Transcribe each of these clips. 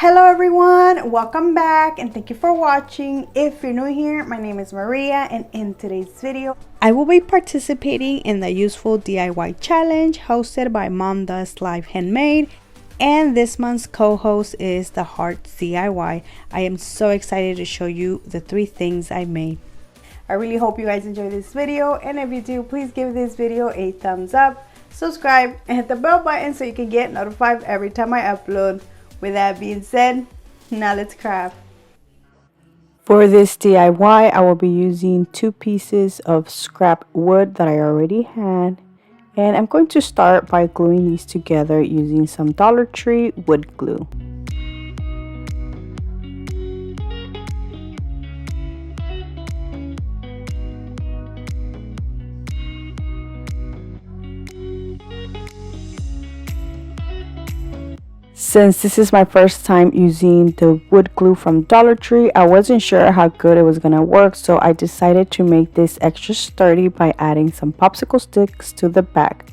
Hello everyone, welcome back and thank you for watching. If you're new here, my name is Maria and in today's video I will be participating in the useful DIY challenge hosted by Mom Does Life Handmade, and this month's co-host is the Harts DIY. I am so excited to show you the 3 things I made. I really hope you guys enjoy this video, and if you do, please give this video a thumbs up, subscribe and hit the bell button so you can get notified every time I upload. With that being said, now let's craft. For this DIY, I will be using 2 pieces of scrap wood that I already had. And I'm going to start by gluing these together using some Dollar Tree wood glue. Since this is my first time using the wood glue from Dollar Tree, I wasn't sure how good it was going to work, so I decided to make this extra sturdy by adding some popsicle sticks to the back.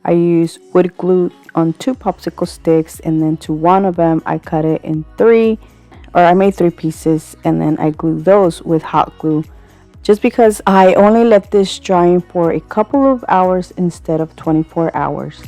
I used wood glue on 2 popsicle sticks, and then to one of them I cut it in 3, or I made 3 pieces, and then I glued those with hot glue. Just because I only let this drying for a couple of hours instead of 24 hours.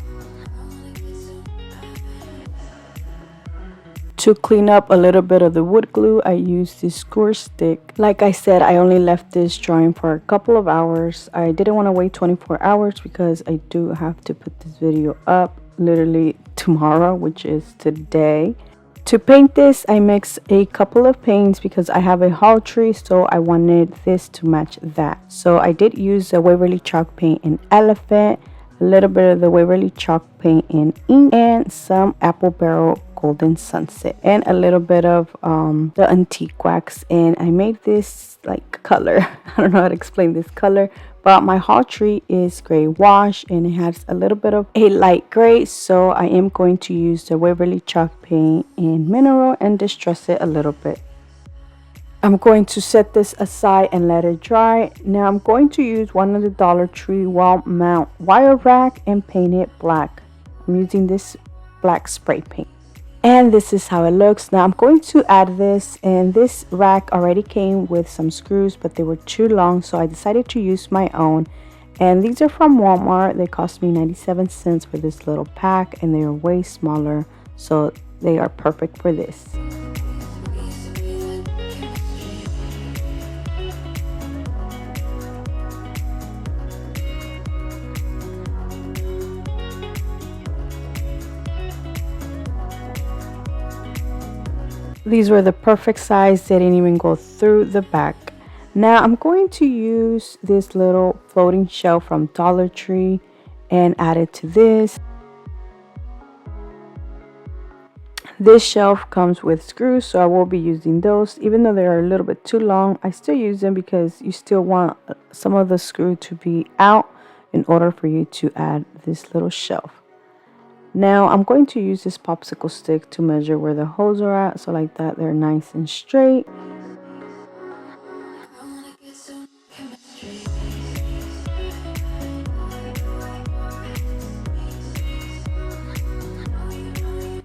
To clean up a little bit of the wood glue, I used this score stick. Like I said, I only left this drying for a couple of hours. I didn't want to wait 24 hours because I do have to put this video up literally tomorrow, which is today. To paint this, I mixed a couple of paints because I have a haul tree, so I wanted this to match that. So I did use the Waverly chalk paint in Elephant, a little bit of the Waverly chalk paint in Ink, and some Apple Barrel Golden Sunset, and a little bit of the antique wax. And I made this like color. I don't know how to explain this color, but my haul tree is gray wash and it has a little bit of a light gray, so I am going to use the Waverly chalk paint in mineral and distress it a little bit. I'm going to set this aside and let it dry. Now I'm going to use one of the Dollar Tree wall mount wire rack and paint it black. I'm using this black spray paint. And this is how it looks. Now I'm going to add this, and this rack already came with some screws, but they were too long, so I decided to use my own. And these are from Walmart. They cost me 97 cents for this little pack, and they are way smaller, so they are perfect for this. These were the perfect size. They didn't even go through the back. Now I'm going to use this little floating shelf from Dollar Tree and add it to this. This shelf comes with screws, so I will be using those. Even though they're a little bit too long, I still use them because you still want some of the screw to be out in order for you to add this little shelf. Now I'm going to use this popsicle stick to measure where the holes are at, so like that they're nice and straight.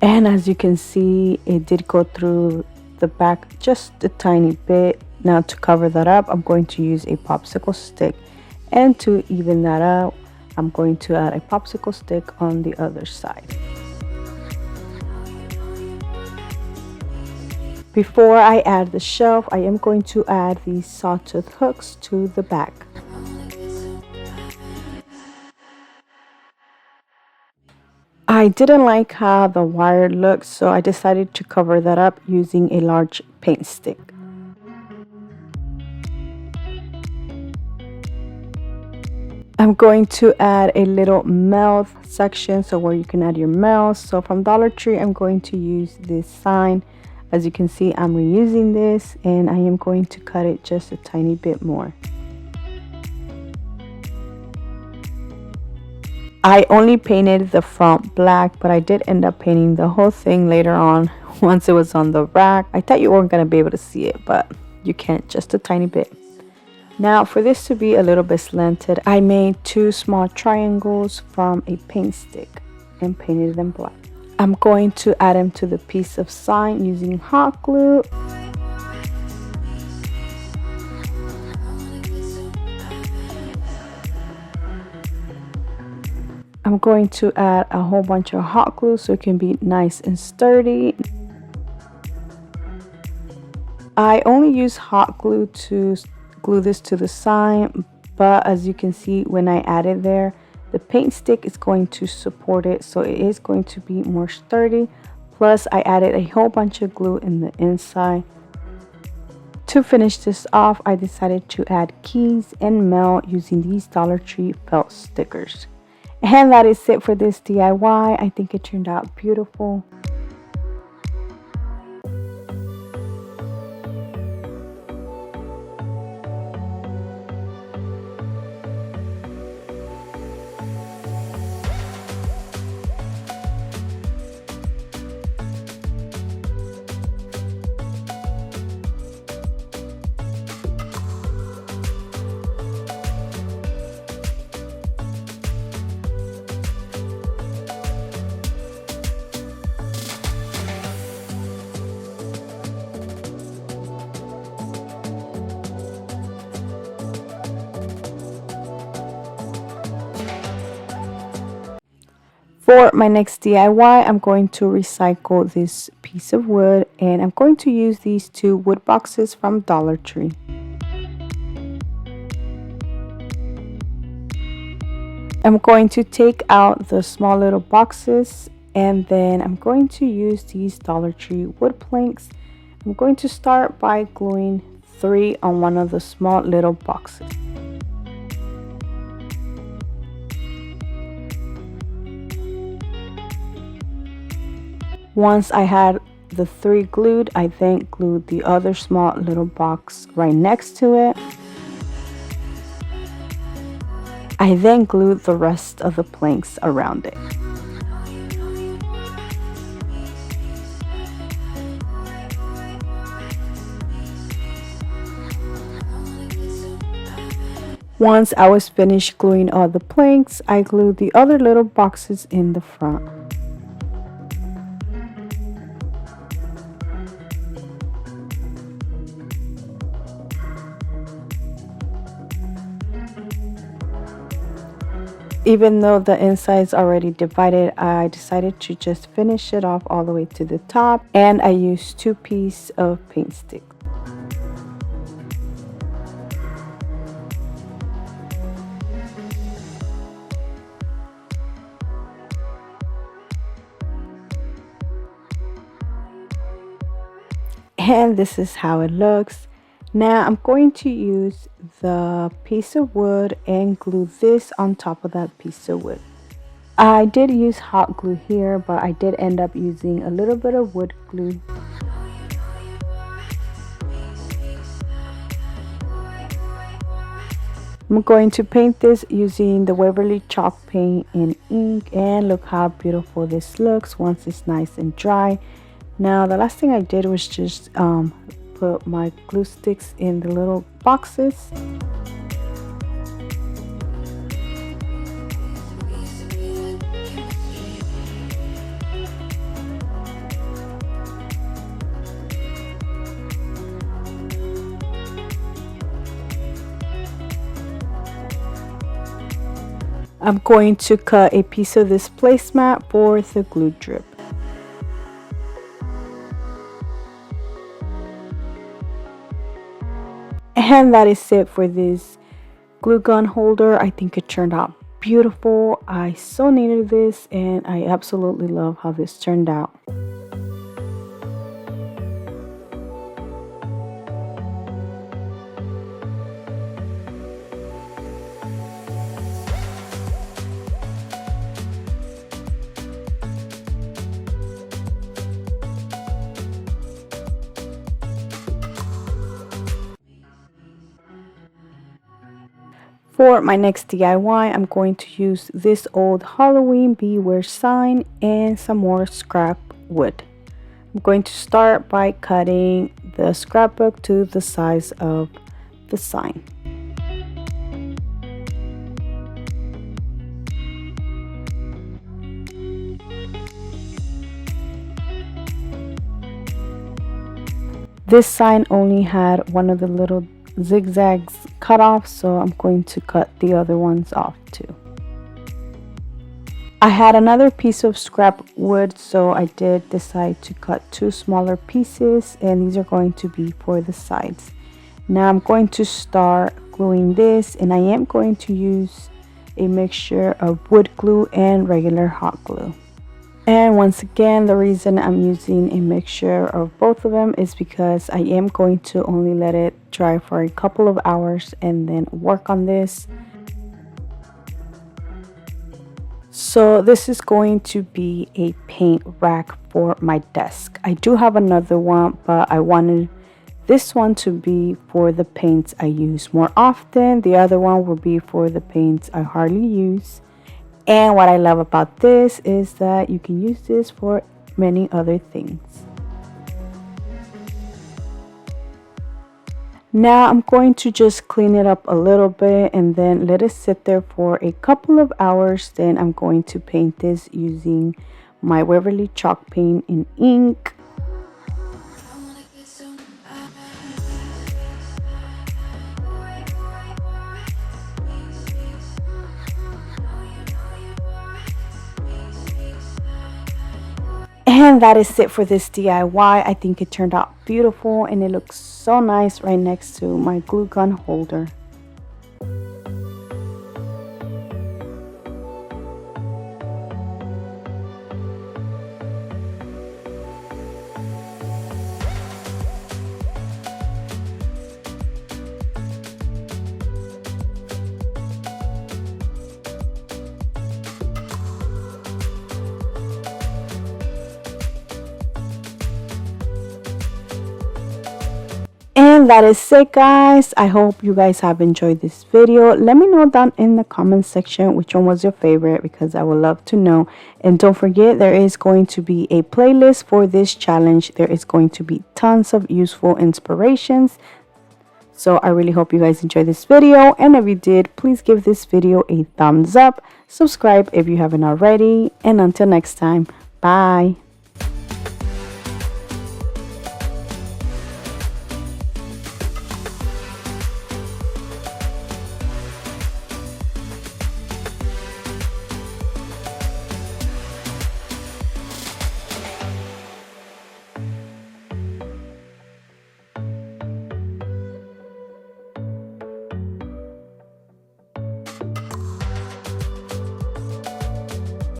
And as you can see, it did go through the back just a tiny bit. Now to cover that up, I'm going to use a popsicle stick, and to even that out, I'm going to add a popsicle stick on the other side. Before I add the shelf, I am going to add these sawtooth hooks to the back. I didn't like how the wire looked, so I decided to cover that up using a large paint stick. I'm going to add a little mouth section, so where you can add your mouth. So from Dollar Tree, I'm going to use this sign. As you can see, I'm reusing this, and I am going to cut it just a tiny bit more. I only painted the front black, but I did end up painting the whole thing later on once it was on the rack. I thought you weren't going to be able to see it, but you can't, just a tiny bit. Now for this to be a little bit slanted, I made 2 small triangles from a paint stick and painted them black. I'm going to add them to the piece of sign using hot glue. I'm going to add a whole bunch of hot glue so it can be nice and sturdy. I only use hot glue to glue this to the sign, but as you can see when I add it there, the paint stick is going to support it, so it is going to be more sturdy. Plus I added a whole bunch of glue in the inside. To finish this off, I decided to add keys and mail using these Dollar Tree felt stickers. And that is it for this DIY. I think it turned out beautiful. For my next DIY, I'm going to recycle this piece of wood, and I'm going to use these 2 wood boxes from Dollar Tree. I'm going to take out the small little boxes, and then I'm going to use these Dollar Tree wood planks. I'm going to start by gluing 3 on one of the small little boxes. Once I had the 3 glued, I then glued the other small little box right next to it. I then glued the rest of the planks around it. Once I was finished gluing all the planks, I glued the other little boxes in the front. Even though the inside is already divided, I decided to just finish it off all the way to the top, and I used 2 pieces of paint stick. And this is how it looks. Now I'm going to use the piece of wood and glue this on top of that piece of wood. I did use hot glue here, but I did end up using a little bit of wood glue. I'm going to paint this using the Waverly chalk paint in ink, and look how beautiful this looks once it's nice and dry. Now the last thing I did was just put my glue sticks in the little boxes. I'm going to cut a piece of this placemat for the glue drip. And that is it for this glue gun holder. I think it turned out beautiful. I so needed this, and I absolutely love how this turned out. For my next DIY, I'm going to use this old Halloween Beware sign and some more scrap wood. I'm going to start by cutting the scrapbook to the size of the sign. This sign only had one of the little zigzags cut off, so I'm going to cut the other ones off too. I had another piece of scrap wood, so I did decide to cut 2 smaller pieces, and these are going to be for the sides. Now I'm going to start gluing this, and I am going to use a mixture of wood glue and regular hot glue. And once again, the reason I'm using a mixture of both of them is because I am going to only let it dry for a couple of hours and then work on this. So this is going to be a paint rack for my desk. I do have another one, but I wanted this one to be for the paints I use more often. The other one will be for the paints I hardly use. And what I love about this is that you can use this for many other things. Now I'm going to just clean it up a little bit and then let it sit there for a couple of hours. Then I'm going to paint this using my Waverly chalk paint in ink. And that is it for this DIY. I think it turned out beautiful and it looks so nice right next to my glue gun holder. And that is it, guys. I hope you guys have enjoyed this video. Let me know down in the comment section which one was your favorite, because I would love to know. And don't forget, there is going to be a playlist for this challenge. There is going to be tons of useful inspirations. So I really hope you guys enjoyed this video, and if you did, please give this video a thumbs up, subscribe if you haven't already, and until next time, bye.